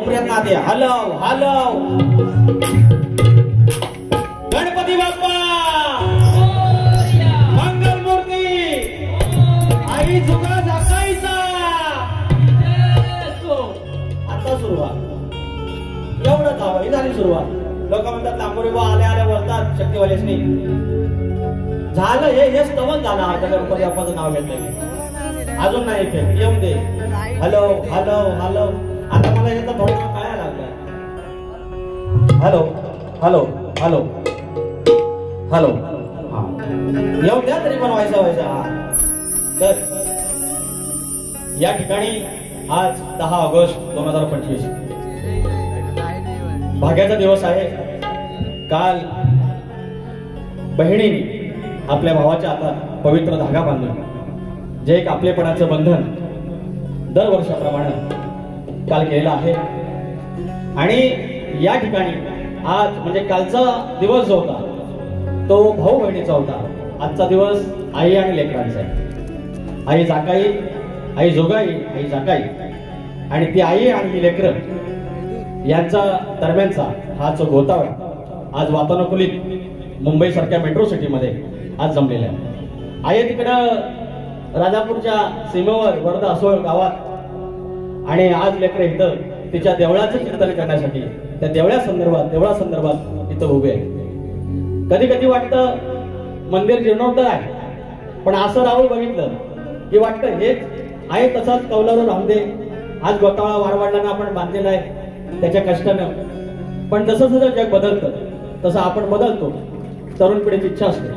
प्रयत्नात आहे. हलव हलव. गणपती बाप्पा मंगल मूर्ती आई जुगा झाकायचा. आता सुरुवात एवढंच हवं. ही झाली सुरुवात. लोक म्हणतात लांबोरी बा आल्या आल्या वरतात शक्तीवालेसनी झालं. हे स्तवन झालं. आता गणपती बाप्पाचं नाव घेतलं अजून नाही इथे येऊन दे. Hello hello hello. आता मला याचा थोडं काय लागलं. Hello hello hello hello. हा येऊन द्या तरी पण व्हायचा. तर या ठिकाणी आज 10 ऑगस्ट 2025 भाग्याचा दिवस आहे. काल बहिणीने आपल्या भावाच्या हातात पवित्र धागा बांधून जे एक आपलेपणाचं बंधन दरवर्षाप्रमाणे काल केलेलं आहे. आणि या ठिकाणी आज म्हणजे कालचा दिवस जो होता तो भाऊ बहिणीचा होता. आजचा दिवस आई आणि लेकरांचा आहे. आई जाकाई, आई जोगाई, आई जाकाई आणि ती आई आणि ही लेकरं यांचा दरम्यानचा हा जो गोतावळा आज वातानुकूलित मुंबई सारख्या मेट्रो सिटीमध्ये आज जमलेला आहे. आई तिकडं राजापूरच्या सीमेवर वर्धा असोळ गावात आणि आज लेकरं इथं तिच्या देवळाचं कीर्तन करण्यासाठी त्या देवळासंदर्भात इथं उभे आहे. कधी कधी वाटतं मंदिर जीर्णोद्धार आहे पण असं राहुल बघितलं की वाटतं हेच आहे तसाच कौलारू राहून दे. आज गोतावळा वारवाडला आपण बांधलेला आहे त्याच्या कष्टानं. पण जसं जसं जग बदलतं तसं आपण बदलतो. तरुण पिढीची इच्छा असते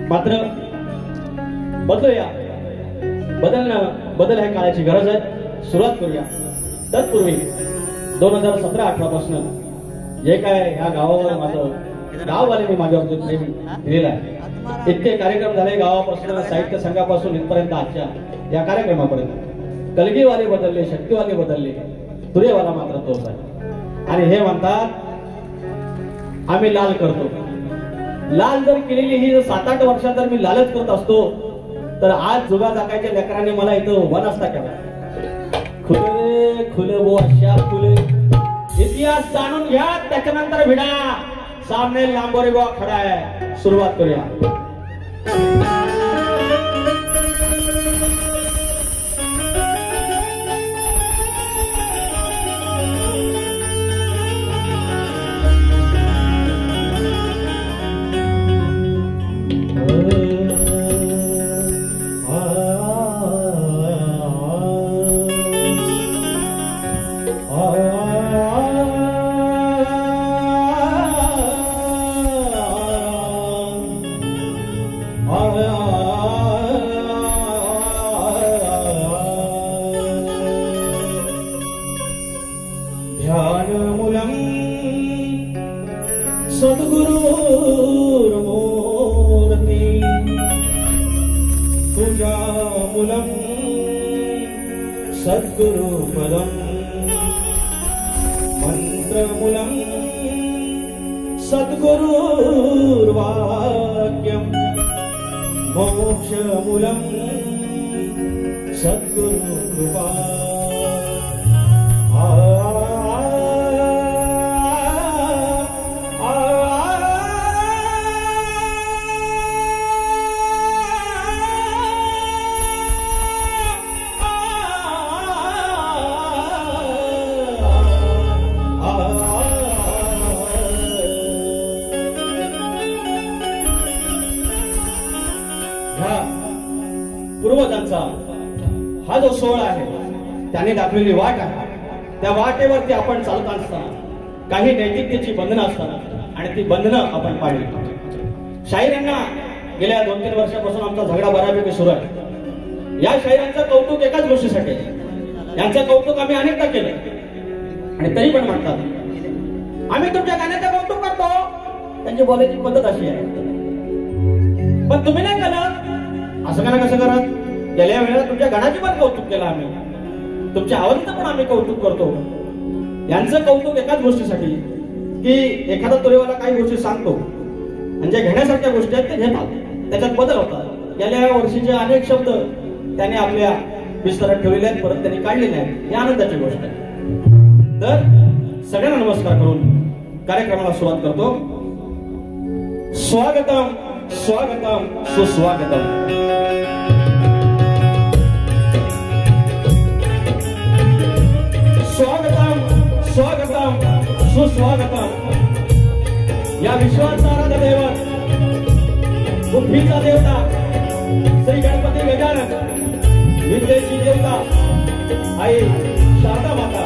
मात्र बदलूया. बदल ह्या काळाची गरज आहे. सुरुवात करूया. तत्पूर्वी 2017-18 पासून जे काय ह्या गावावर माझं गाववाल्यांनी माझ्यावरती प्रेम दिलेलं आहे. इतके कार्यक्रम झाले गावापासून साहित्य संघापासून इथपर्यंत आजच्या या कार्यक्रमापर्यंत. कलगीवाले बदलले, शक्तीवाले बदलले, तुरेवाला मात्र तोच आहे. आणि हे म्हणतात आम्ही लाल करतो. लाल जर केलेली ही 7-8 वर्षात जर मी लालच करत असतो तर आज जुगा जाकायच्या लेकरांनी मला इथं उभा नसता केला. खुले खुले वो अशा खुले. इतिहास जाणून घ्या त्याच्यानंतर भिडा. सामने लांबोरी बुवा खडा आहे. सुरुवात करूया. सद्गुरुपदं मन्त्रमूलं सद्गुरुर्वाक्यं मोक्षमूलं सद्गुरुकृपा. पूर्वजांचा हा जो सोहळा आहे त्याने दाखवलेली वाट आहे. त्या वाटेवरती आपण चालत असताना काही नैतिकतेची बंधनं असतात आणि ती बंधनं आपण पाळली. शाहिरांना गेल्या 2-3 वर्षापासून आमचा झगडा बऱ्यापैकी सुरू आहे. या शाहिरांचं कौतुक एकाच गोष्टीसाठी. यांचं कौतुक आम्ही अनेकदा केलं आणि तरी पण म्हणतात आम्ही तुमच्या गाण्याचं कौतुक करतो. त्यांची बोलायची पद्धत अशी आहे. पण तुम्ही नाही केलं असं का कसं करत. गेल्या वेळेला तुमच्या गाण्याची पण कौतुक केलं आम्ही. तुमच्या आवाजाचं पण आम्ही कौतुक करतो. यांचं कौतुक एकाच गोष्टीसाठी की एखादा तुरेवाला काही गोष्टी सांगतो आणि जे घेण्यासारख्या गोष्टी आहेत ते घेतात. त्याच्यात बदल होतात. गेल्या वर्षीचे अनेक शब्द त्याने आपल्या विस्तारात ठेवलेले आहेत परत त्यांनी काढले नाहीत. ही आनंदाची गोष्ट आहे. तर सगळ्यांना नमस्कार करून कार्यक्रमाला सुरुवात करतो. स्वागतम स्वागतम सुस्वागतम. स्वागतम स्वागतम सुस्वागतम. या विश्वाचा आराध्य दैवत, बुद्धीचा देवता श्री गणपती गजानन, विद्येची देवता आई शारदा माता,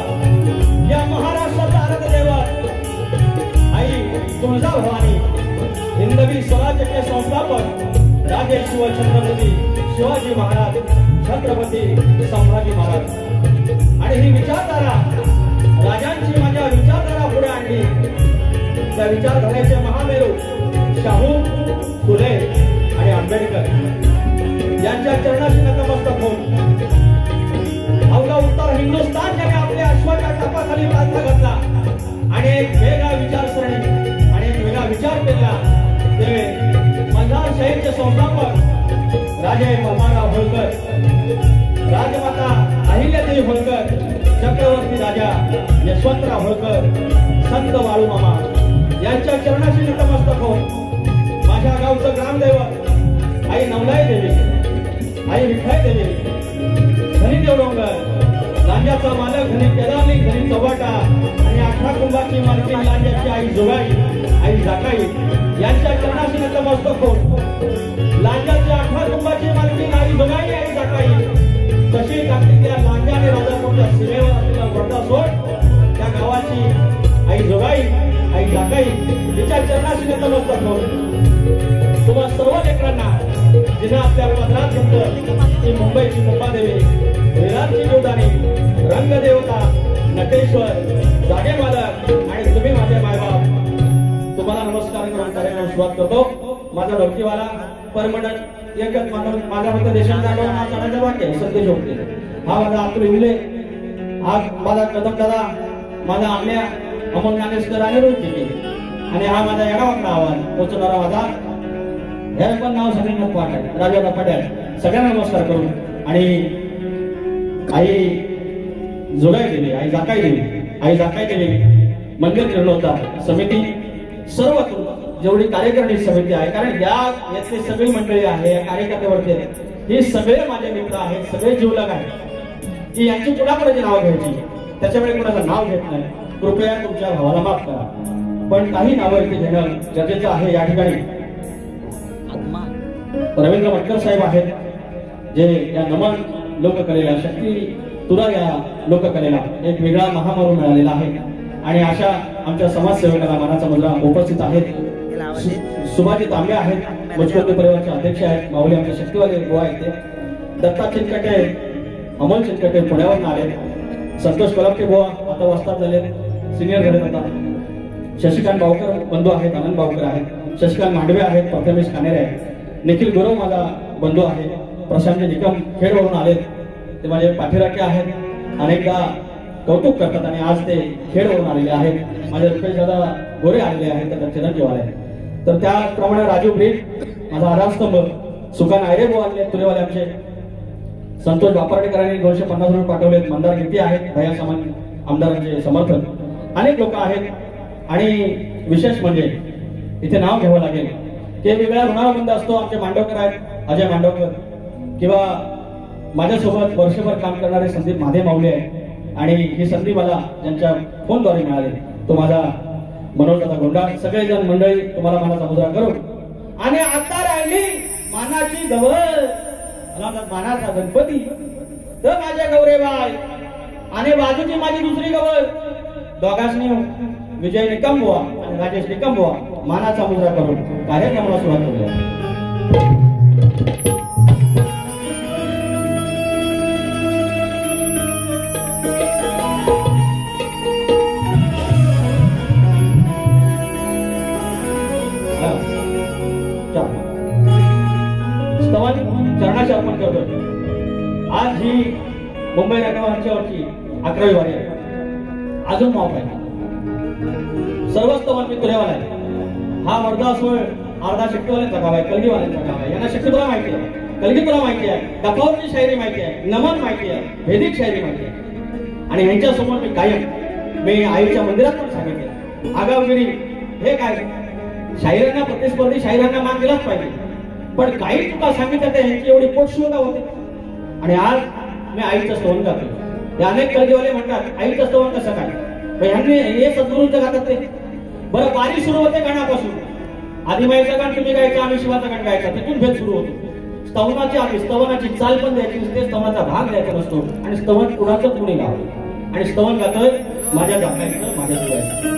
या महाराष्ट्राचा आराध्य दैवत आई तुळजा भवानी, हिंदवी स्वराज्य के संस्थापक राजे शिव छत्रपती शिवाजी महाराज, छत्रपती संभाजी महाराज. आणि ही विचारधारा राजांची माझ्या विचारधारा पुढे आणली. त्या विचारधारेचे महामेरू शाहू, फुले आणि आंबेडकर यांच्या चरणाशी नतमस्तक होऊन अवघा उत्तर हिंदुस्थान ज्याने आपल्या अश्वाच्या टापाखाली प्रांत घातला आणि एक वेगळा विचारसरणी आणि एक वेगळा विचार केला, ते मल्हारशाहीचे संस्थापक राजे पद्मनाभ होळकर, राजमाता अहिल्यादेवी होळकर, चक्रवर्ती राजा यशवंतराव होळकर, संत बाळूमामा यांच्या चरणाशी नतमस्तक होऊन माझ्या गावचं ग्रामदैवत आई नवलाई देवी, आई विठ्ठल देवी, धनीदेव डोंगर, लांजाचा मालक धनी केदारनी, धनी चौबाटा आणि 18 कुंभाची मालकी लांजाची आई जोगाई, आई जाकाई यांच्या चरणाशी नतमस्तक होऊन लांजाच्या 18 कुंभाची मालकी आई जोगाई, आई जाकाई तशी कार्तिकीय लांजा आणि राजापूरच्या सीमेवर असलेला वर्धा सोड त्या गावाची आई जोगाई, आई जाकाई तिच्या चरणाशी नतमस्तक होऊन तुम्हा सर्व लेकरांना जिने आपल्या पदरात घेतलं ती मुंबईची मुंबादेवी, विराटची जोडाणी, रंगदेवता, नटेश्वर, जागे मालक आणि तुम्ही माझे मायबाप, तुम्हाला नमस्कार करून कार्यक्रम सुरुवात करतो. माझा डोकीवाला परमनंट एकच मानव माझ्या मते देशाचा चढायचं वाक्य संदेश होते. हा माझा अतुल विले, हा माझा कदम दादा, माझा आम्या अमोल ज्ञानेश्वर आणि रोहित, आणि हा माझा येणावाकडा आवाज पोचणारा माझा हे पण नाव सगळ्यांना पाठ आहे राजादा पटेल. सगळ्यांना नमस्कार करून आणि आई जोगाई देवी, आई जाकाई देवी, आई जाकाई देवी मंदिर जीर्णोद्धार समिती, सर्व जेवढी कार्यकारिणी समिती आहे, कारण यातली सगळी मंडळी आहे, या कार्यकर्त्यावरती हे सगळे माझे मित्र आहेत, सगळे जीवलग आहेत की यांची कुणाकडे नाव घ्यायची त्याच्यामुळे कुणाचं नाव घेत नाही. कृपया तुमच्या भावाला माफ करा, पण काही नावं इथे घेणं गरजेचं आहे. या ठिकाणी रवींद्र मटकर साहेब आहेत, जे या नमन लोककलेला, शक्ती तुरा या लोककलेला एक वेगळा महामारू मिळालेला आहे. आणि अशा आमच्या समाजसेवकांना मानाचा मुजरा उपस्थित आहेत. सुभाजी तांबे आहेत, मजकुर्ती परिवाराचे अध्यक्ष आहेत, माऊली आमच्या शक्तीवाले गोवा आहेत, दत्ता चिनकटे, अमोल चिनकटे पुण्यावरून आले, संतोष कलपके गोवा आता वस्ताद झाले, सिनियर झाले आता, शशिकांत बावकर बंधू आहेत, आनंद बावकर आहेत, शशिकांत मांडवे आहेत, प्रथमेश कानेरे आहेत, निखिल गुरव माझा बंधू आहे, प्रशांत निकम खेडवरून आले, ते माझे पाठीराखे आहेत, अनेकदा कौतुक करतात आणि आज ते खेडवरून आलेले आहेत. माझे रुपेश दादा गोरे आलेले आहेत, तर चिरंजीव आले. तर त्याप्रमाणे राजू ब्रीड माझा आधारस्तंभ, सुकान आयरे गो आले तुरेवाले आमचे, संतोष बापर्डेकरांनी 250 रुपये पाठवलेत, मंदार गिरती आहेत, भैया सामान आमदारांचे समर्थक, अनेक लोक आहेत. आणि विशेष म्हणजे इथे नाव घ्यावं लागेल की वेगळ्या ऋणाबंद असतो. आमचे मांडवकर आहेत, अजय मांडवकर, किंवा माझ्यासोबत वर्षभर काम करणारे संदीप महादेव माऊली आहे. आणि ही संधी मला ज्यांच्या फोनद्वारे मिळाली तो माझा मनोज दादा गोंडा, सगळेजण मंडळी तुम्हाला मानाचा मुजरा करू. आणि आता राहिली मानाची गवळ, मानाचा गणपती, तर माझ्या गौरेबाई आणि बाजूची माझी दुसरी गवळ, दोघांनी विजय निकम बुवा आणि राजेश निकम बुवा मानाचा मुजरा करून कार्यक्रमाला सुरुवात करूया. चरणाशी अर्पण करतोय. आज ही मुंबई रंगमंचावरची 11वी वारी आहे. अजून माफ आहे, सर्वच मी तुरेवाला आहे. हा वर्धा सोळ अर्धा शक्तीवाल्यांचा गाव आहे, कलगीवाल्यांचा गाव आहे. यांना शक्ती तुला माहिती आहे, कलगी तुला माहिती आहे, डफावरची शायरी माहिती आहे, नमन माहिती आहे, भेदिक शायरी माहिती आहे. आणि यांच्या समोर मी कायम मी आईच्या मंदिरात पण सांगितलं, आगावगिरी हे काय, शाहिरांना प्रतिस्पर्धी शाहिरांना मान दिलाच पाहिजे, पण काही चुका सांगितल्या त्या ह्यांची एवढी पोटशुका होते. आणि आज मी आईचं स्तवन गातो. ते अनेक कर्जेवाले म्हणतात आईचं स्तवन कसं काय, ह्यांनी हे सद्गुरूंचं गातात ते. बरं, बारी सुरू होते गाण्यापासून. आदिमाईचं गाण तुम्ही गायचं, आम्ही शिवाचं गाण गायचं, तिथून भेद सुरू होतो. स्तवनाची चाल पण द्यायची नसते, स्तवनाचा भाग द्यायचा नसतो. आणि स्तवन कुणाचं कुणी गावं. आणि स्तवन गातोय माझ्या जाकाईचं, माझ्या जुगाईचं.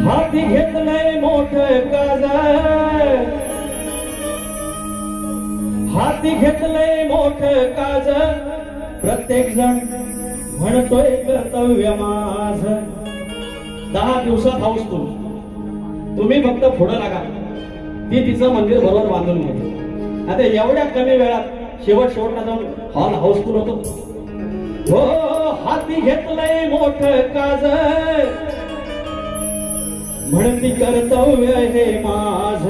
हाती घेतलंय मोठं काज, हाती घेतलंय मोठं काज, प्रत्येक जण म्हणतोय कर्तव्य माझ. 10 दिवसात हाऊस तुम्ही फक्त पुढं लागा, ती तिचं मंदिर बरोबर बांधून घ्या. आता एवढ्या कमी वेळात शेवटला जाऊन हॉल हाऊसफुल होतो. हो, हाती घेतलंय मोठं काज, म्हणती कर्तव्य हे माझ.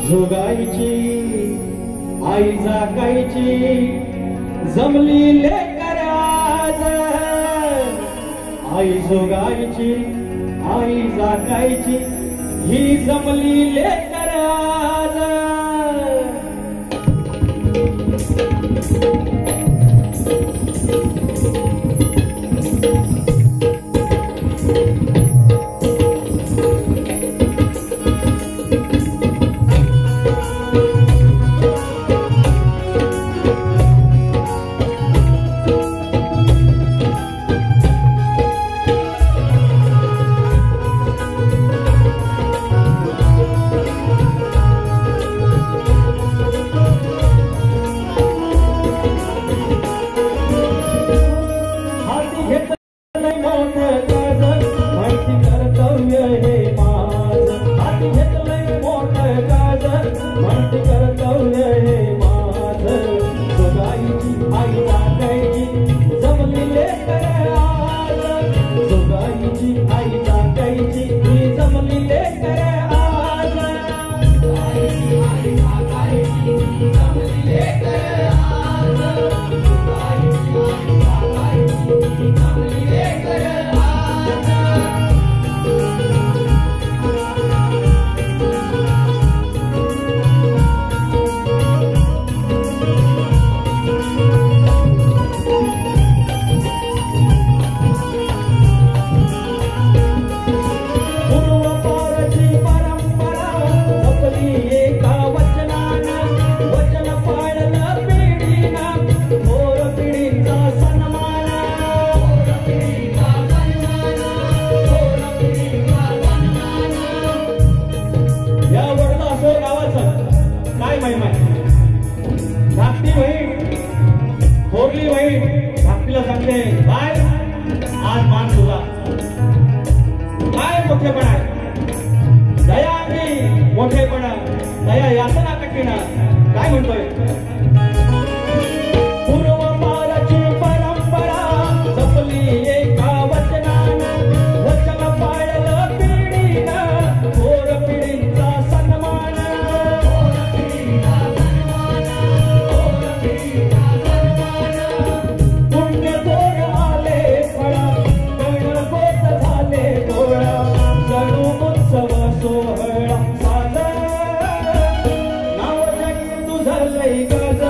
जोगाईची आई जागायची जमली लेकर आज. आई जोगाईची आई जागायची ही जमली लेकर आज. नाव जगी तुझं लई गाज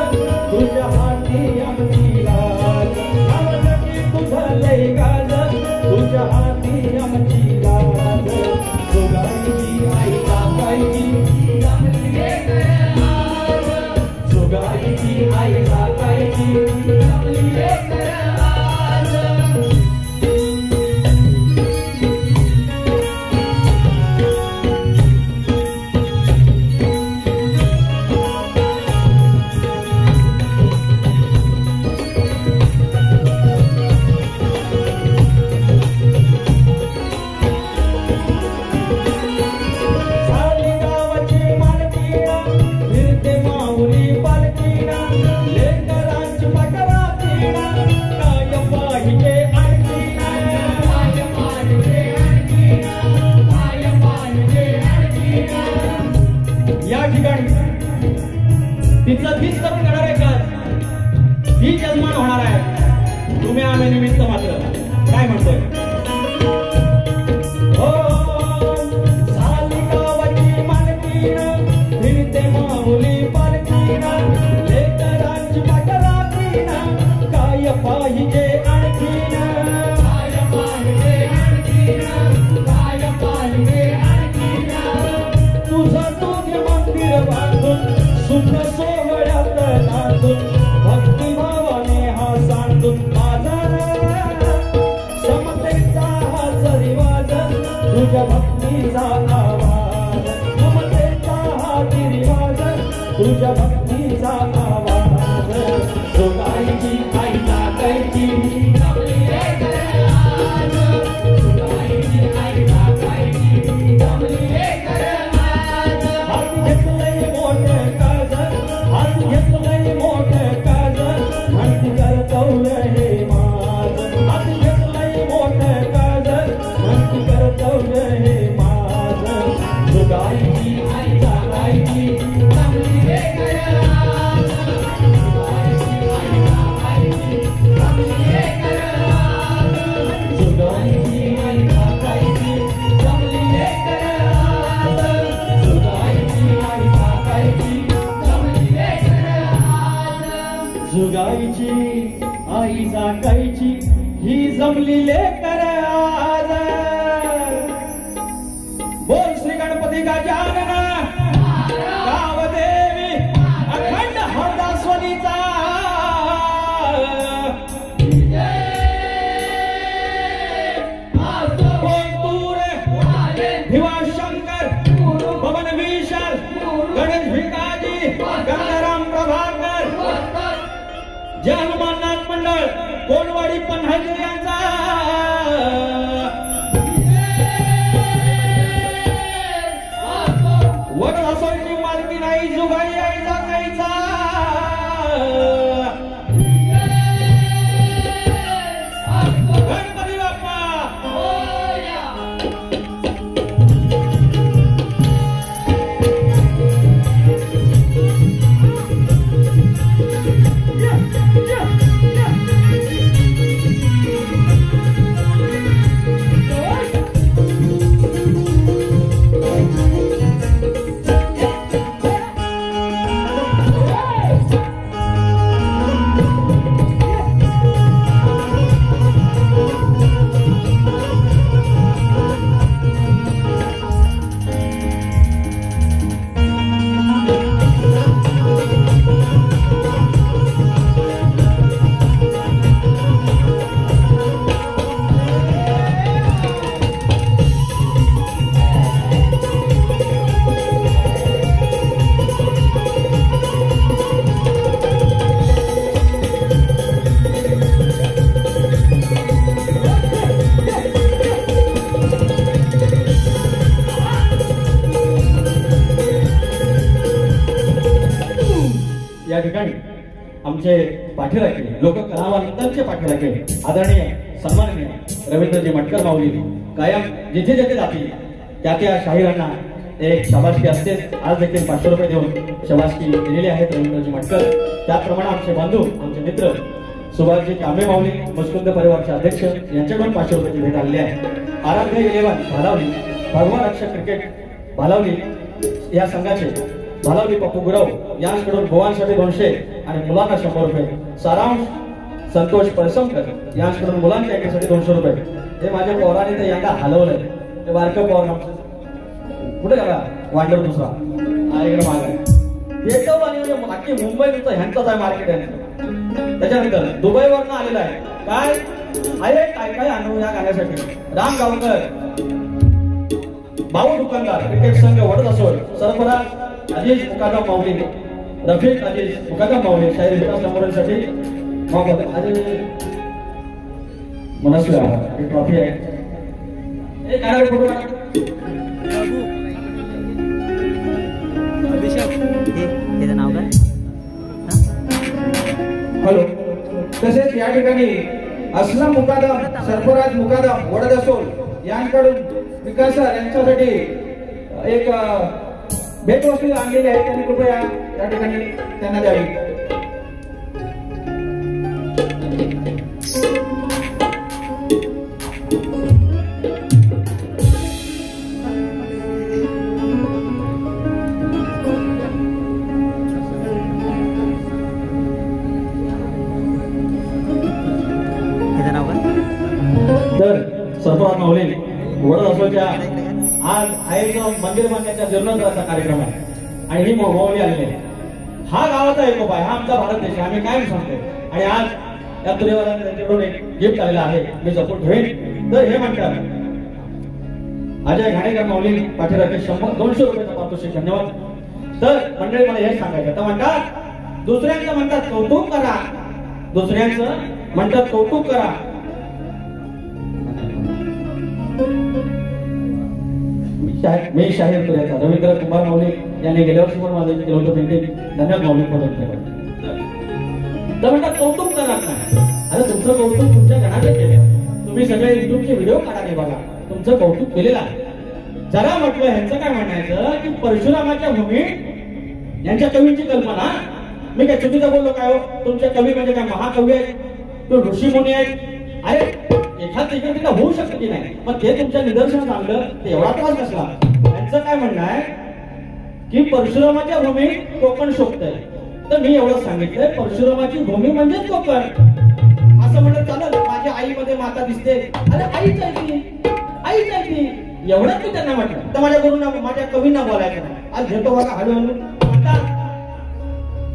या ठिकाणी तिचं तीच करून घेणार आहे का ही जन्मान होणार आहे तुम्ही आम्ही निमित्त मात्र काय म्हणतोय हो साली गावाची मालकीण फिरते माऊली पालकीण लेकरांची पाठराखीण काय पाहिजे आणखीन काय पाहिजे आणखीन काय पाहिजे आणखीन तुझं तुझे मंदिर बांधून सुख सोहळ्यात नाचून भक्तिभावाने हा सांडून माझा समतेचा हाच रिवाज तुझ्या भक्तीचा आवाज समतेचा हाच रिवाज तुझ्या भक्तीचा आवाज जोगाईची आई टाकायची जमली रे आज जोगाईची आई टाकायची जमली रे आज हात घेतलंय मोठं काज हात घेतलंय मोठं काज म्हणती करतवलं हे माझ हात घेतलंय मोठं काज म्हणती करतवलं हे माझ जोगाईची आई टाकायची जमली रे आज जोगाईची आई टाकायची जमली रे आज जोगाईची आई टाकायची जमली रे आज जोगाईची आई टाकायची जमली रे आज जोगाईची आई टाकायची ही जमली लेकर आज बोल श्री गणपती गजानन गावदेवी अखंड हरदासवनीचा भिवाशंकर पवन विशाल गणेश भिकाजी गंगाराम प्रभाकर जय हनुमाननाथ मंडळ कोणवाडी पन्हाळी यांचा वडलासोळची मालकी नाही जुगाई आई जागाईचा गणपती बाप्पा या ठिकाणी आमचे पाठीराखे लोक कलावंतांचे पाठीराखे आदरणीय सन्माननीय रवींद्रजी मटकर माऊली कायम जिथे जिथे जातील त्या शाहिरांना एक शाबासकी असते आज देखील 500 रुपये देऊन शाबासकी दिलेली आहेत रवींद्रजी मटकर त्याचप्रमाणे आमचे बांधव आमचे मित्र सुभाषजी कांबळे माऊली मुस्कुंद परिवारचे अध्यक्ष यांच्याकडून 500 रुपयाची भेट आलेली आहे आराध्य 11 भालावली भगवा रक्षक क्रिकेट भालावली या संघाचे भालावली पप्पू गुरव यांच्याकडून गोवांसाठी 200 आणि मुलांना 100 रुपये सारांश संतोष परसमकर यांच्याकडून मुलांच्या एकेसाठी 200 रुपये हे माझ्या पौराने ते यांना हलवलंय ते बारकं पौर कुठे गेला वांडर दुसरा हा इकडे माग आहे पेटव आणि म्हणजे बाकी मुंबईचं ह्यांचाच आहे मार्केट आहे त्याच्यानंतर दुबईवरनं आलेला आहे काय आहे काय काय अनुभव या गाण्यासाठी राम गावकर भाऊ दुकानदार क्रिकेट संघ वडदसोड सरफराज अजीज मुकादम माऊली रफीक अजीज मुकादम माऊली शाहीर विकास नंबरसाठी मनस्वी ही ट्रॉफी आहे एक गाण्यावर फोटो नाव काय हॅलो तसेच या ठिकाणी असलम मुकादम सरफराज मुकादम वडदसोल यांकडून विकास यांच्यासाठी एक भेटवस्तू आणलेली आहे त्यांनी कृपया त्या ठिकाणी त्यांना द्यावी. त्याचं नाव काय? तर सरफराज माऊली वडद असोच्या आज आईचं मंदिर बांधण्याचा जीर्णोद्धाराचा कार्यक्रम आहे आणि ही माऊली आलेली आहे. हा गावाचा एकोपा आहे, हा आमचा भारत देश आहे, आम्ही काय सांगतो. आणि आज या तुरेवाल्यांना त्यांच्याकडून एक गिफ्ट आलेला आहे, मी जपून ठेवेन. तर हे म्हणतात अजय घाणेकर माऊली पाठीराखे 100-200 रुपयाचा पारितोषिक, धन्यवाद. तर मंडळी मला हे सांगायचं तर म्हणतात दुसऱ्यांचं म्हणतात कौतुक करा, दुसऱ्यांचं म्हणतात कौतुक करा. मी शाहीर तुऱ्याचा रवींद्र कुमार माऊली यांनी गेल्या वर्षी पण माझं केलं होतं पेंटिंग, धन्यवाद माऊली तर म्हणतात कौतुक करा नाही. अरे तुमचं कौतुक तुमच्या घराने केलं, तुम्ही सगळे युट्यूबचे व्हिडिओ काढाले बघा, तुमचं कौतुक केलेलं आहे. जरा म्हटलं ह्यांचं काय म्हणायचं की परशुरामाच्या भूमीत यांच्या कवींची कल्पना, मी काय चुकीचं बोललो काय हो? तुमचे कवी म्हणजे काय महाकवी आहेत, तो ऋषी मुनी आहेत. अरे एखाद तिकडे होऊ शकतं की नाही, पण ते तुमच्या निदर्शनात आणलं ते एवढा त्रास कसला? यांचं काय म्हणणं आहे की परशुरामाच्या भूमीत कोकण शोभतंय. तर मी एवढं सांगितलंय परशुरामाची भूमी म्हणजेच कोकण. असं म्हणत चालत माझ्या आईमध्ये माता दिसते, अरे आईच आहे ती, आईच आहे ती, एवढंच मी त्यांना म्हटलं. तर माझ्या गुरुंना माझ्या कवींना बोलायचं नाही. आज घेतो बघा हळूहळू म्हणतात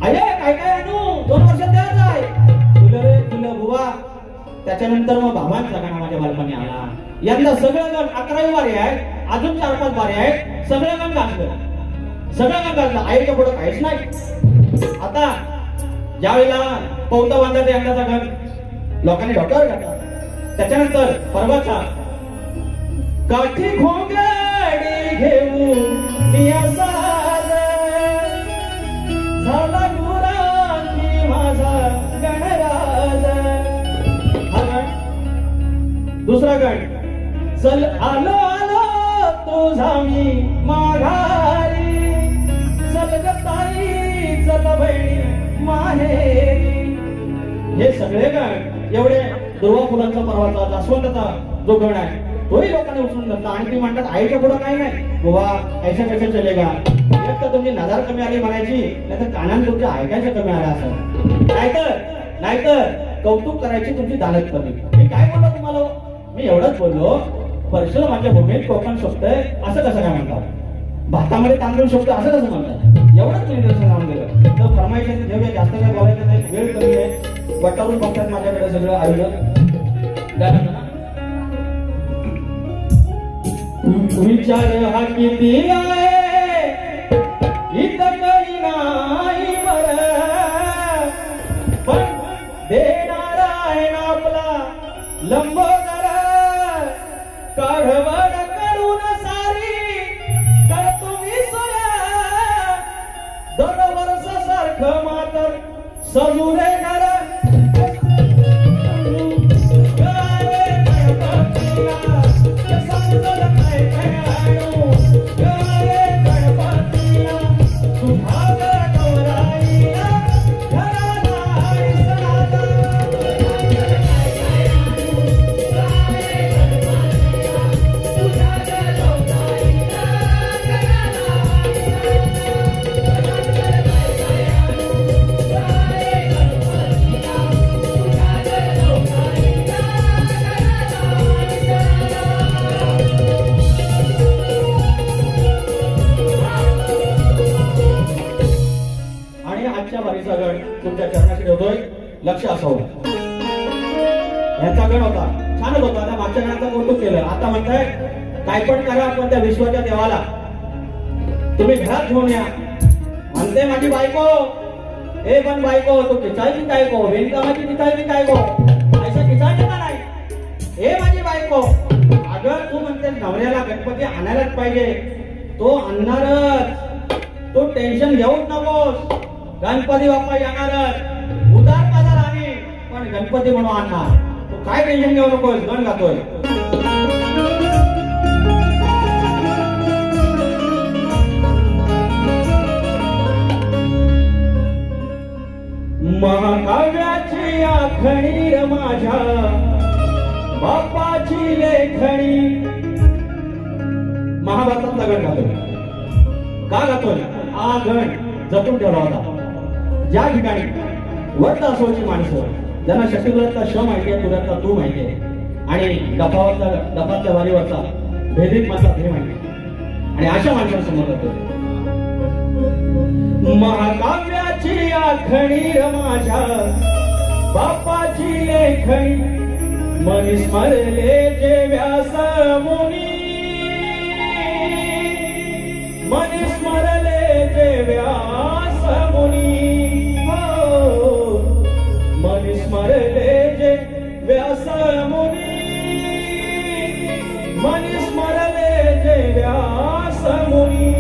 अरे काय काय आणू 2 वर्षात द्यायचं आहे तुला रे तुला बुवा. त्याच्यानंतर मग भावांचा गाणं माझ्या बालपणी आला. यंदा सगळं गण 11 वारे आहेत, अजून 4-5 वारे आहेत, सगळं गण गाजलं, सगळं गण गाजलं. आईच्या पुढं काहीच नाही. आता ज्यावेळेला पौता बांधायचा यंदाचा गण लोकांनी डॉक्टर घातला. त्याच्यानंतर परवाचा काठी खोंगडी घेऊ झाला गुरांची माझा गणराज. दुसरा गण चल आलो आलो तुझा मी माघारी, चल ग ताई चल बहिणी माहेरी. हे सगळे गण एवढे दुर्वा फुलांचा परवाचा जास्वंदाचा जो गण आहे तोही लोकांनी उचलून धरला. आणि ती म्हणतात आईच्या पुढं काही नाही बुवा, ऐसा कैसे चलेगा. एक तर तुमची नजर कमी आली म्हणायची, नाही तर कानान तुमच्या ऐकायचं कमी आलं असं. नाहीतर कौतुक करायची तुमची दानत कमी. मी काय बोललो तुम्हाला? मी एवढंच बोललो परशुरामाच्या भूमीत कोकण शोभतंय असं कसं काय म्हणतात, भातामध्ये तांदूळ शोभतं असं कसं म्हणतात. एवढंच मी निदर्शन लावून दिलं. तर फरमाईशी घेऊया, जास्त काय बोलायचं नाही, वेळ कमी आहे. वटारून बघतात माझ्याकडे सगळं आयुष्य. विचार हा किती आहे इथं काही नाही बर, पण देणारा आहे ना आपला लंबोदर. काढवड करून सारी कर तुम्ही सोया, 2 वर्ष सारखं मातर सजुरे घर. तुमच्या चरणाशी ठेवतोय, लक्ष असावं. ह्याचा गण होता, छानच होता. आता मागच्या गणाचं कौतुक केलं, आता म्हणताय काय पण करा पण त्या विश्वाच्या देवाला तुम्ही घरात घेऊन या. म्हणते माझी बायको, ए पण बायको तू किचायची काय को, बेनकामाची किचायची काय को, ऐसा किचायचं का नाही. ए माझी बायको, अगं तू म्हणते नवऱ्याला गणपती आणायलाच पाहिजे, तो आणणारच, तो टेन्शन घेऊच नकोस. गणपती बाप्पा येणारच, उदार बाजार आणि पण गणपती म्हणून आणणार. तू काय टेन्शन घेऊ नकोस, गण गातोय. शक्तिवृत्त गण गातोय. का गातोय? हा गण जपून ठेवला होता. ज्या ठिकाणी वर्त असोची माणसं ज्यांना शक्तिवृत्ता श माहिती आहे, तुऱ्यातला तू माहिती आहे, आणि डफातल्या वारीवरचा भेदित माझा हे माहिती आहे, आणि अशा माणसांसमोर जातोय. महाकाव्याची आखणी माझ्या बापाची लेखणी, मनी स्मरले जे व्यास मुनी, मनी स्मरले जे व्यास मुनी, हो मनी स्मरले जे व्यास मुनी, मनी स्मरले जे व्यास मुनी,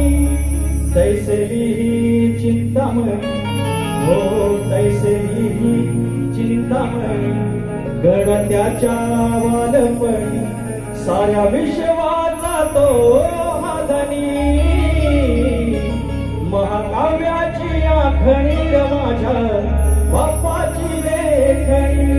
तैसे लिही चिंतामणी, हो तैसे लिही चिंतामणी, गणत्याच्या वालपणी साऱ्या विश्वाचा तो धनी, महाकाव्याची आखणी माझ्या बापाची लेखणी.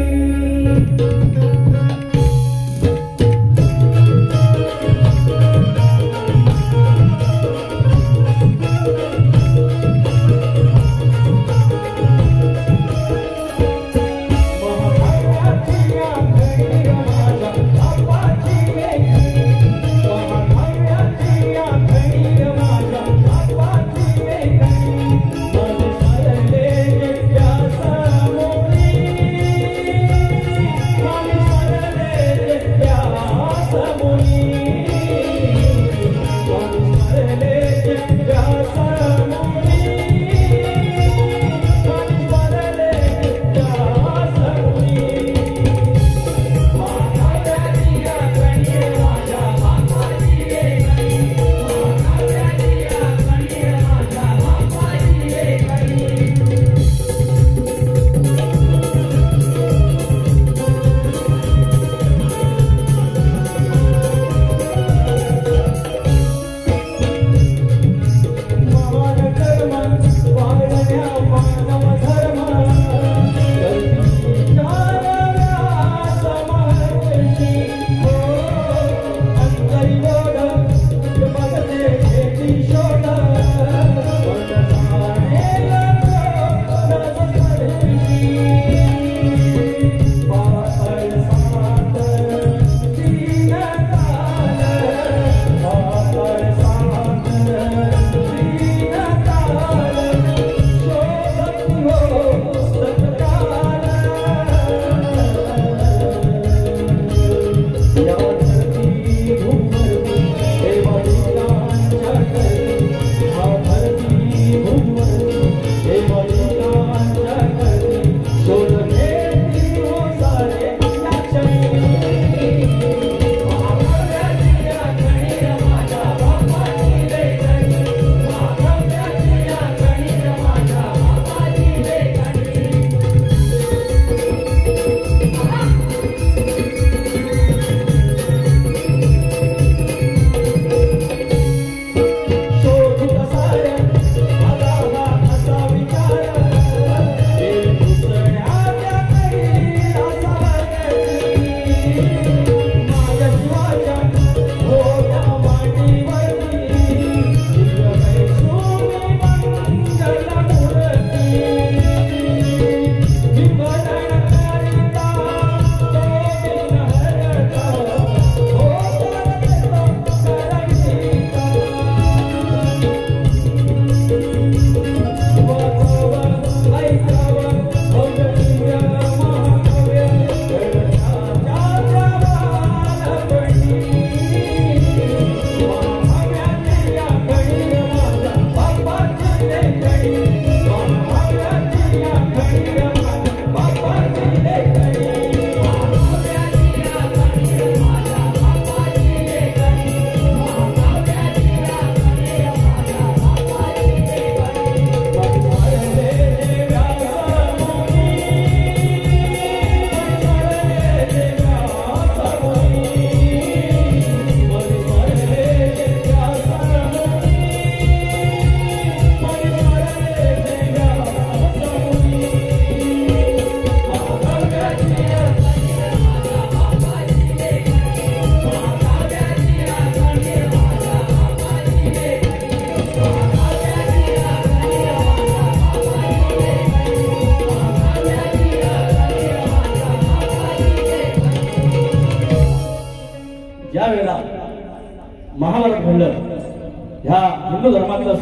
Thank you.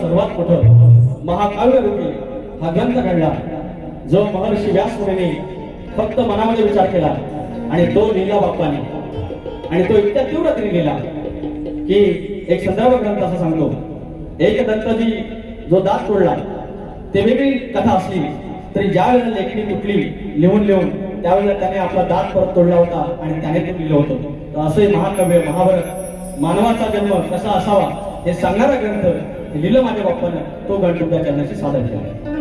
सर्वात मोठं महाकाव्य रूपी हा ग्रंथ घडला, जो महर्षी व्यास मुनीने फक्त मनामध्ये विचार केला आणि तो लिहिला बाप्पाने. आणि तो इतक्या तीव्रतेने लिहिला की एक संदर्भ ग्रंथ असं सांगतो, एक दत्तजी जो दात तोडला ते वेगळी कथा असली तरी ज्या वेळेला लेखणी तुटली लिहून लिहून त्यावेळेला त्याने आपला दात परत तोडला होता आणि त्याने तो लिहिलं होतं. तर असे महाकाव्य महाभारत मानवाचा जन्म कसा असावा हे सांगणारा ग्रंथ लिहिलं माझ्या बाप्पानं. तो ग्रंथ तुमच्या चरणाशी सादर केला.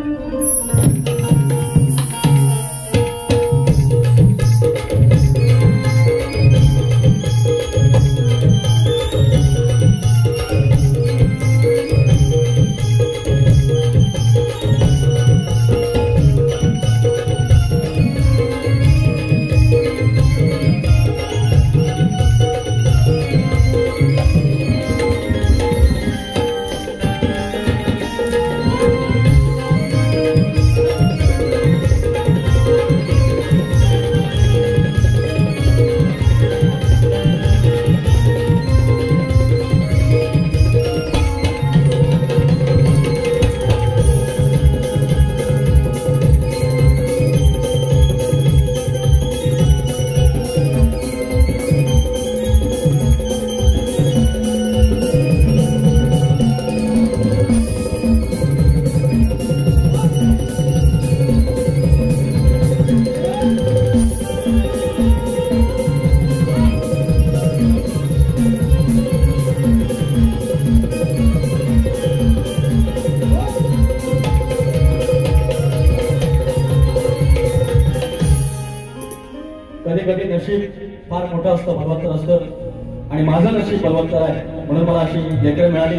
नशीब फार मोठं असतं, बलवंतर असतं आणि माझं नशीब बलवंतर आहे म्हणून मला अशी लेकरं मिळाली,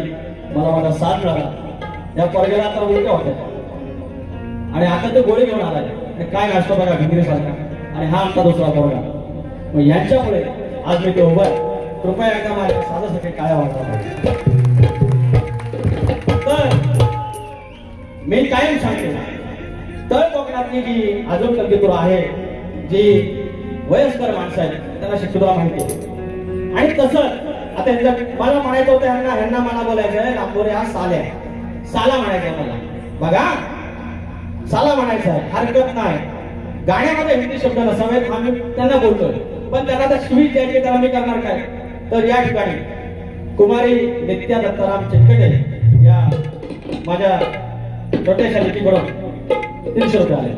मला माझा साथ मिळाला. या पोरग्याला आता उलट्या होत्या आणि आता ते गोळी घेऊन आलाय आणि काय नाचतो बघा भिंगरीसारखा आणि हा आमचा दुसरा पोरगा. मग यांच्यामुळे आज मी ते उभा आहे. कृपया एकदा माझ्या साधासाठी काय वाटतं. तर मी कायम सांगतो तर कोकणातली जी अजून कलगीतूर आहे, जी वयस्कर माणसं आहेत त्यांना शिक्षुला माहिती आहे. आणि तसं आता मला म्हणायचं होतं ह्यांना मला बोलायचं लांबोरे हा साल्या साला म्हणायचं मला. बघा साला म्हणायचं आहे, हरकत नाही. गाण्यामध्ये हिंदी शब्द नसावेत हा मी त्यांना बोलतोय, पण त्यांना त्या शिवी द्यायची त्याला मी करणार काय. तर या ठिकाणी कुमारी नित्या दत्ताराम चिटकटे या माझ्या छोट्याशा लिखीकडून 300 रुपये आले.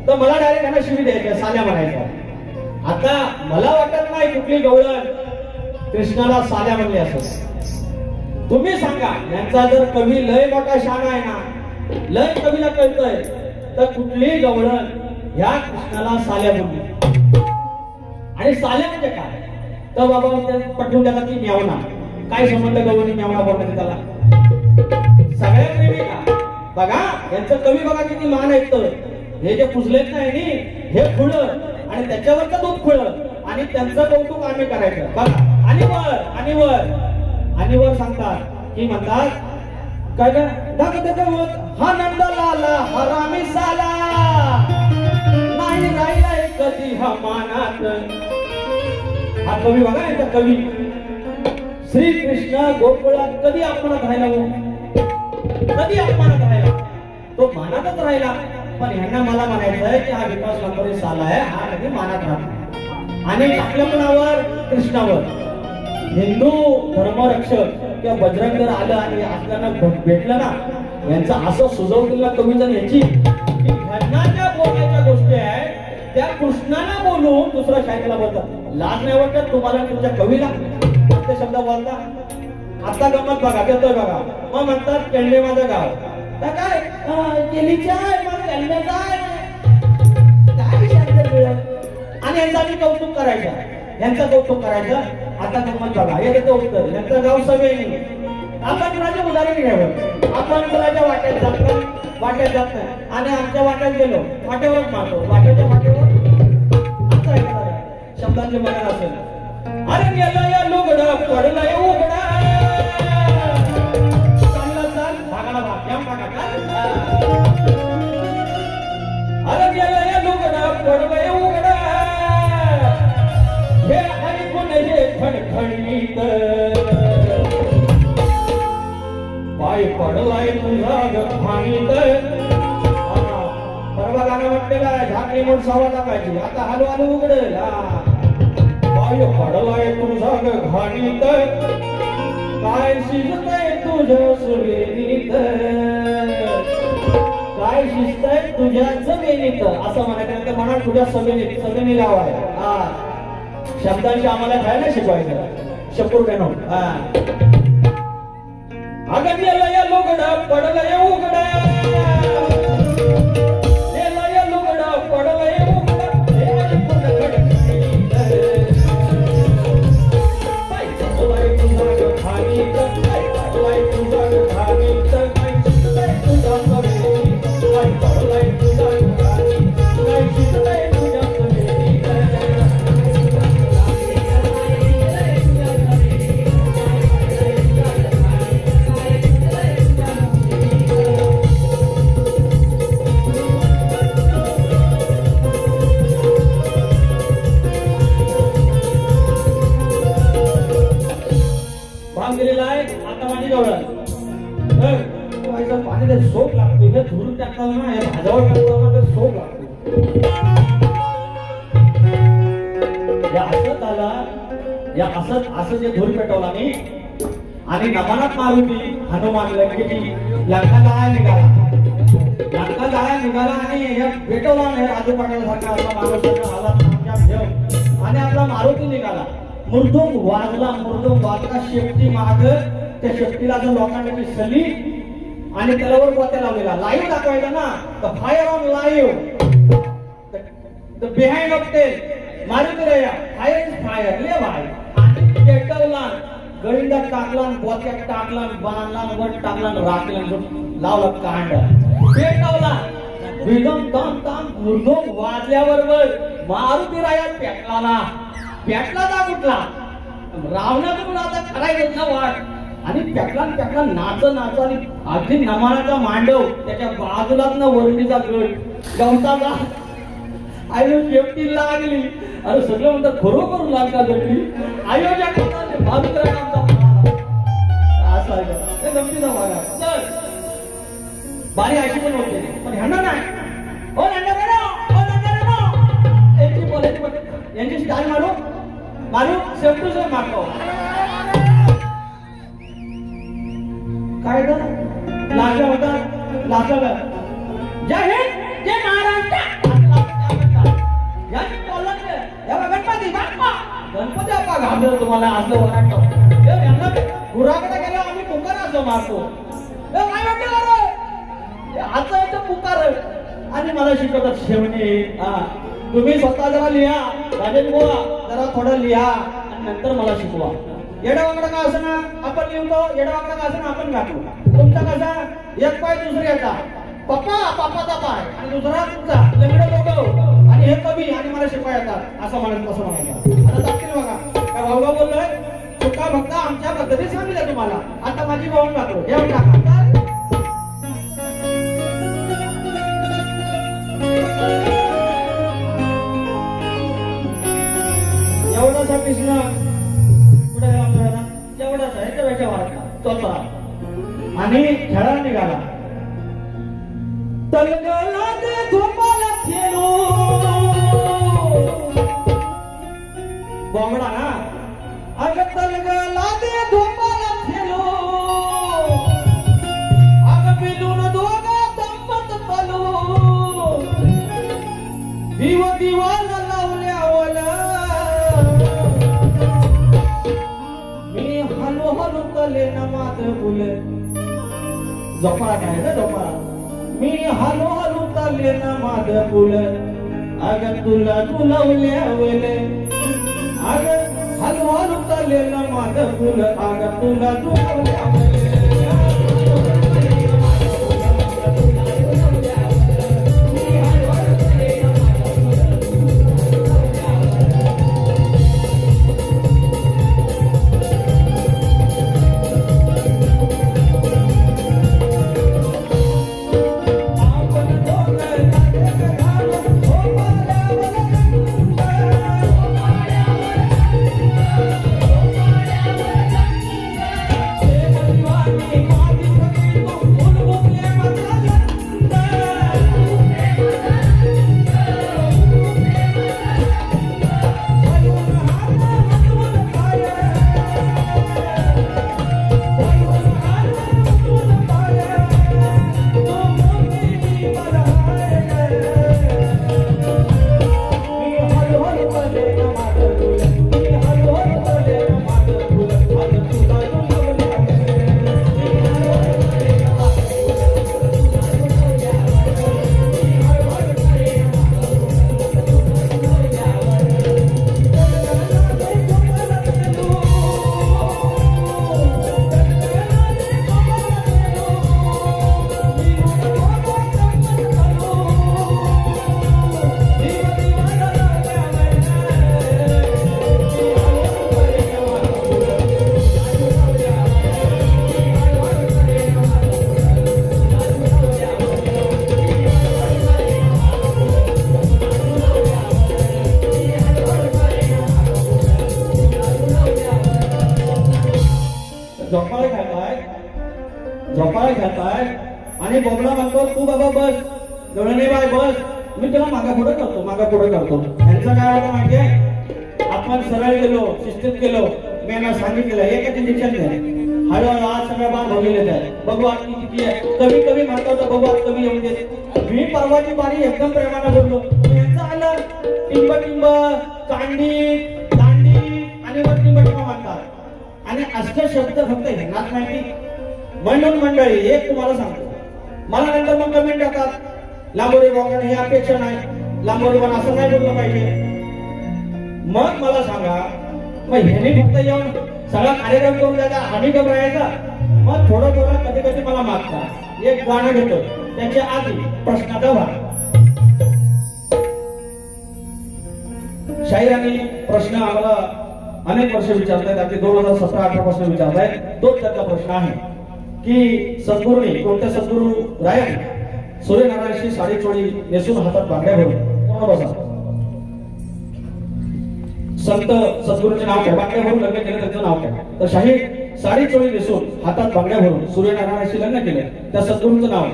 तर मला डायरेक्ट त्यांना शिवी द्यायची साल्या म्हणायचं. आता मला वाटत नाही कुठली गवळण कृष्णाला साल्या म्हणली असं. तुम्ही सांगा, यांचा जर कवी लय मोठा शान आहे ना, लय कवीला कळतंय, तर कुठली गवळण ह्या कृष्णाला साल्या म्हणली. आणि साल्या म्हणजे काय तर बाबा पटवून त्याला ती म्यावणा. काय संबंध गवळणी म्यावणा बोलण्याचे त्याला सगळ्या प्रेमी का. बघा यांचं कवी बघा किती मान ऐकतं. हे जे पुजलेत नाही हे खुळं आणि त्याच्यावरचं दूध खुळं आणि त्यांचं कौतुक आम्ही करायचं. बघा आणि वर सांगतात की म्हणतात काय हा नंद लाला हरामी साला नाही राहिला कधी हा मानात. हा कवी बघा याचा कवी श्रीकृष्ण गोकुळात कधी अपमानात राहिला हो, कधी अपमानात राहिला, तो मानातच राहिला. पण ह्यांना मला म्हणायचं आहे की हा विकास लांबोरे साला आहे, हा कधी मानात राहतो. आणि आपल्या मनावर कृष्णावर हिंदू धर्मरक्षक किंवा बजरंग जर आलं आणि आपल्याला भेटलं ना, यांचा असं सुचवलेला कवी जर याची की घटना ज्या बोलायच्या गोष्टी आहेत त्या कृष्णाला बोलून दुसऱ्या शाळेला बोलतात. लाज नाही वाटत तुम्हाला तुमच्या कवीला ते शब्द बोलता. आता गमत बघा देतोय बघा. मग म्हणतात केंडे माझं गाव काय केलीच्या आणि यांचा आम्ही कौतुक करायचं, यांचं कौतुक करायचं. आता गमत बघा हे देतो उत्तर. यांचं गाव सगळे आपण कुणाच्या उदाहरण घ्यावं. आपण कुणाच्या वाट्यात जात नाही आणि आमच्या वाट्यात गेलो वाट्यावरच मारतो. वाट्याच्या वाट्यावर शब्दांचे बघा असेल. अरे गेला या लुगडा पडला या उघडा चांगला चाल भागाला भाग या भागा. अरे गेला या लुगडा पडला या उघडा हे ऐकून हे खडखडीत पाय पडलाय तुझा गखानीत परवा गाणं म्हटलेलं आहे झाकणी म्हणून सावा टाकायची आता हलू हलू उघडेल पाय पडलाय तुझा गखानीत काय शिजतय तुझ्या सुरेनीत काय शिजतय तुझ्या जमिनीत असं म्हणायचं म्हणा तुझ्या सगळी सगळी गाव आहे शब्दांची आम्हाला खायला शिकवायचं शपूर बेनो अगं लय लुगडा पडलंय उघडा लय लुगडा पडलंय उघडा पाणी सोप लागतो धुरून टाकताना ना भाजावर टाकताना सोप लागतो या असत आला या असं जे धूर पेटवला मी आणि नमनात मारुती हनुमान लंकेची लंका जाळ्या निघाला आणि हे पेटवला नाही राजू पाटलासारखा आपला माणूस आला आणि आपला मारुती निघाला मृदुंग वाजला शेपटी माग त्या शेपटीला जो लोकांनी सली आणि त्याला वर पोत्या लावलेला लाईव्ह दाखवायचा ना the fire on live the behind of tail Maruti रया फायर इज फायर ले भाई आणि पेटवला गळींदा टाकला पोत्यात टाकला बांधला वर टाकला राखला लावला कांड पेटवला विदम तम तम मृदुंग वाजल्याबरोबर मारुती राया पेटला दा कुठला रावणाकडून आता करायचं ना वाट आणि पेटला नाच आणि अगदी नमानाचा मांडव त्याच्या बाजूलाच ना वरणीचा गड गवताचा आयो शेपटी लागली अरे सगळं म्हणतात खरोखर लागता गडली आयोच्या बाजूला असं आहे गमतीचा भाग आहे चल बारी अशी पण होते पण ह्यांना नाही हो यांची बोलायची यांची स्टाईल मारू सेम टू सेम मारतो काय लाजा होता लाजा जय हिंद जय महाराष्ट्र गणपती बाप्पा घाबरतो तुम्हाला असं यांना गुराकडे गेलो आम्ही पुकार असं मारतो काय वाटतं आता येतं पुकार आणि मला शिकवतात शेवटी तुम्ही स्वतः जरा लिहा राजेश बुवा जरा थोडं लिहा आणि नंतर मला शिकवा येडावाकडा का असं ना आपण लिहतो येडावाकडा का असं ना आपण घातलो तुमचा कसा एक पाय दुसऱ्याचा पप्पाचा पाय आणि दुसरा तुमचा लंगडं लोक आणि हे कमी आणि मला शिकवा येतात असं म्हणत कसं म्हणायचं आता दाखील बघा काय भाऊगा बोललोय चुका फक्त आमच्या पद्धतीत सांगितलं तुम्हाला आता माझी भाऊन घातलो येऊन टाका एवढासा कृष्ण पुढे एवढाच आहे त्याच्या वाटला आणि खेळा निघाला तलगला दे धोपाला खेळो बोंगडा ना अग तलगला दे धोपाला खेळो अग बिलून दोघा दंपत पलो दिवाला लावल्यावला मी हलू तले नमाद बुले झोपा काय ना झोपा मी हलू तले नमाद बुले अग तुला दुलवल्यावले अग हलू तले नमाद बुले अग तुला दुलवल्यावले बबला म्हणतो तू बाबा बस, गवळणी बाय बस, मी तुला मागा पुढे करतो, मागा पुढे करतो. यांचं काय होतं माहितीये, आपण सरळ गेलो, शिस्तीत गेलो, मी यांना सांगितलं एकच इंजेक्शन द्या, हळूहळू आज सगळ्या बाण भोगलेले आहे, बघू आज किती आहे, कमी कमी म्हणतो तर बघू आज कमी येऊन दे. मी परवाची बारी एकदम प्रेमाने बोललो, यांचं आलं टिंब टिंब, कांडी दांडी आणि वर टिंब टिंब म्हणतात आणि अष्ट शब्द फक्त ह्यांनाच माहिती. म्हणून मंडळी एक तुम्हाला सांगतो, मला नंतर मग कमेंट येतात लांबोरी बॉगण हे अपेक्षा नाही, लांबोरी बॉगण असं नाही बोललं पाहिजे. मग मला सांगा, मग ह्याने फक्त येऊन सगळा कार्यक्रम करून द्यायचा, आम्ही घबरायचा? मग थोडं थोडं कधी कधी मला मागता एक गाणं घेतो, त्याच्या आधी प्रश्नाचा भाग. शाहिरांनी प्रश्न आम्हाला अनेक वर्ष विचारतायत, अगदी 2017-18 पासून विचारतायत. तोच त्याचा प्रश्न आहे की सद्गुरूंनी, कोणत्या सद्गुरू रायाने सूर्यनारायणशी साडी चोळी नेसून हातात बांगड्या भरून, पूर्ण बसा, संत सद्गुरूंचे नाव काय, बांगड्या भरून लग्न केलं त्याचं नाव काय, तर शाही साडी चोळी नेसून हातात बांगड्या भरून सूर्यनारायणशी लग्न केलं त्या सद्गुरूंचं नाव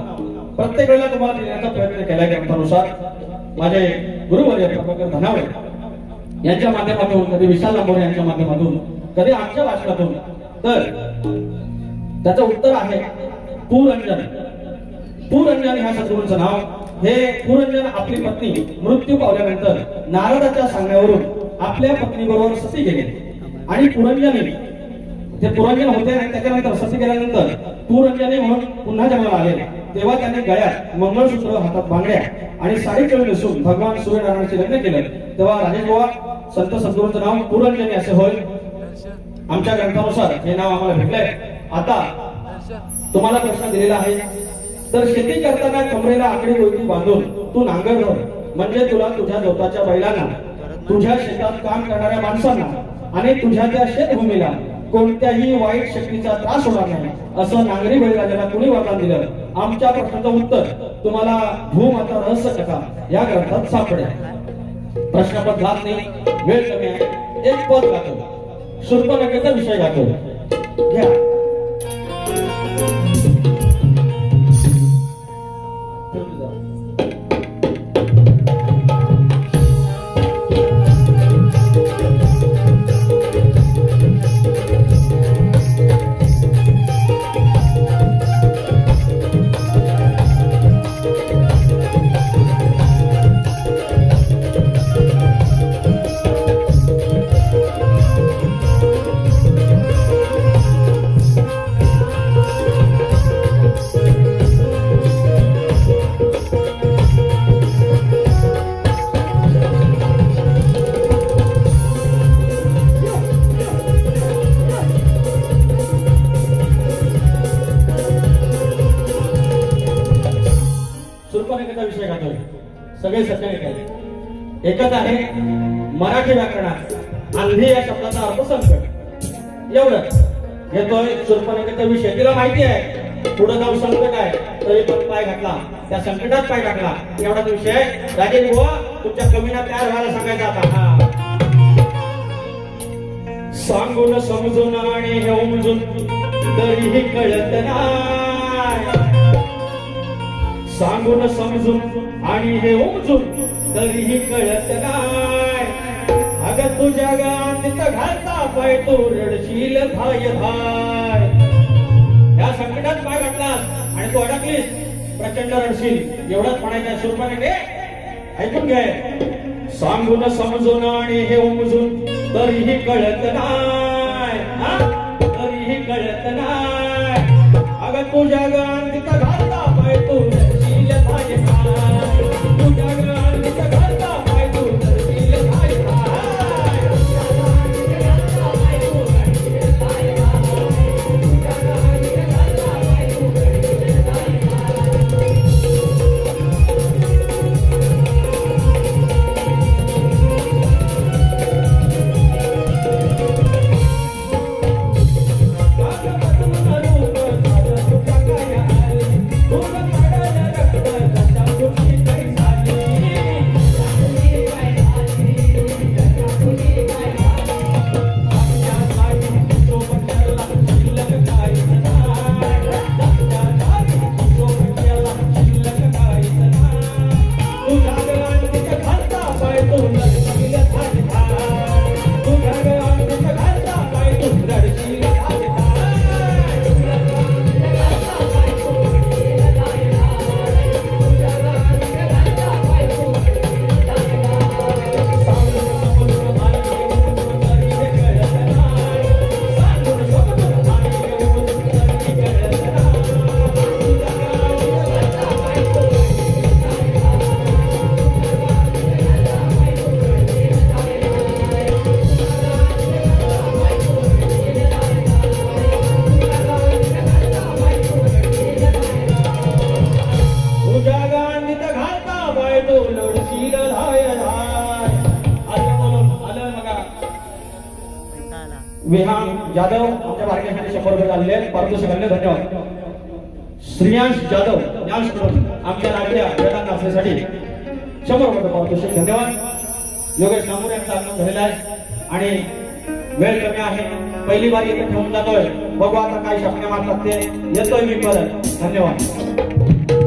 प्रत्येक वेळेला तुम्हाला देण्याचा प्रयत्न केला ग्रंथानुसार. माझे गुरुवर्य प्रभाकर धनावळे यांच्या माध्यमातून, कधी विशाल लांबोरे यांच्या माध्यमातून, कधी आमच्या भाषणातून, तर त्याचं उत्तर आहे पुरंजन. पुरंजन ह्या सद्गुरूंचं नाव. हे पुरंजन आपली पत्नी मृत्यू पावल्यानंतर नारदाच्या सांगण्यावरून आपल्या पत्नीबरोबर सती गेले आणि पुरंजनी, ते पुरंजन होते आणि त्याच्यानंतर सती गेल्यानंतर पुरंजनी म्हणून पुन्हा जन्माला आले. तेव्हा त्यांनी गळ्यात मंगळसूत्र, हातात बांगड्या आणि साडी चोळी नेसून भगवान सूर्यनारायणाचे लग्न केले. तेव्हा राजेश बुवा, संत सद्गुरूंचं नाव पुरंजनी असे होय. आमच्या ग्रंथानुसार हे नाव आम्हाला भेटलंय. आता तुम्हाला प्रश्न दिलेला आहे, तर शेती करताना कमरेला आकडी गोळी बांधून तू नांगर धर, म्हणजे तुला तुझ्या जोताच्या बैलांना, तुझ्या शेतात काम करणाऱ्या माणसांना आणि तुझ्या त्या शेतभूमीला कोणत्याही वाईट शक्तीचा त्रास होणार नाही, असं नांगरी बळीराजाला कुणी वरदान दिलं. आमच्या प्रश्नाचं उत्तर तुम्हाला भूमाता रहस्य कथा या ग्रंथात सापडेल. प्रश्नपद घात नाही, वेळ कमी आहे. एक पद गातो, शूर्पणखेचा विषय गातो, घ्या. सगळे सत्य एकच आहे. मराठी व्याकरणात आंधी या शब्दाचा अर्थ संकट, एवढं घेतोय. शूर्पणखेचा विषय तिला माहिती आहे, पुढे जाऊन संकट आहे, तरी पण पाय घातला, त्या संकटात पाय टाकला, एवढाच विषय. राजेश बुवा, तुमच्या कमीना तयार व्हायला सांगायचा आता. सांगून समजून आणि हे उमजून तरीही कळत नाही, सांगून समजून आणि हे उमजून तरीही कळत नाही. अगं तुझ्या गांधीत घालता पाय तू रडशील धाय धाय. या संकटात पाय घातलास आणि तू अडकलीस, प्रचंड रडशील, एवढंच म्हणायचं. शूर्पणखे ऐकून घे. सांगून समजून आणि हे उमजून तरीही कळत नाही, तरीही कळत नाही. अगं तुझ्या गांधीत घालता पाय तू रडशील धाय धाय. तुझ्या गांधीत घालता पाय तू रडशील धाय धाय. विहान जाधव आमच्या बारक्यासाठी 100 रुपये झालेले आहेत, पारितोषिक आणले, धन्यवाद. श्रेयांश जाधव यांश करून आमच्या लाडक्या वेदांत नाचण्यासाठी 100 रुपये पारितोषिक, धन्यवाद. योगेश नामोरे यांचा आगमन झालेला आहे आणि वेळ कमी आहे, पहिली बार इथे ठेवून जातोय, बघू आता काय शपण्या मारतात ते, येतोय मी परत, धन्यवाद.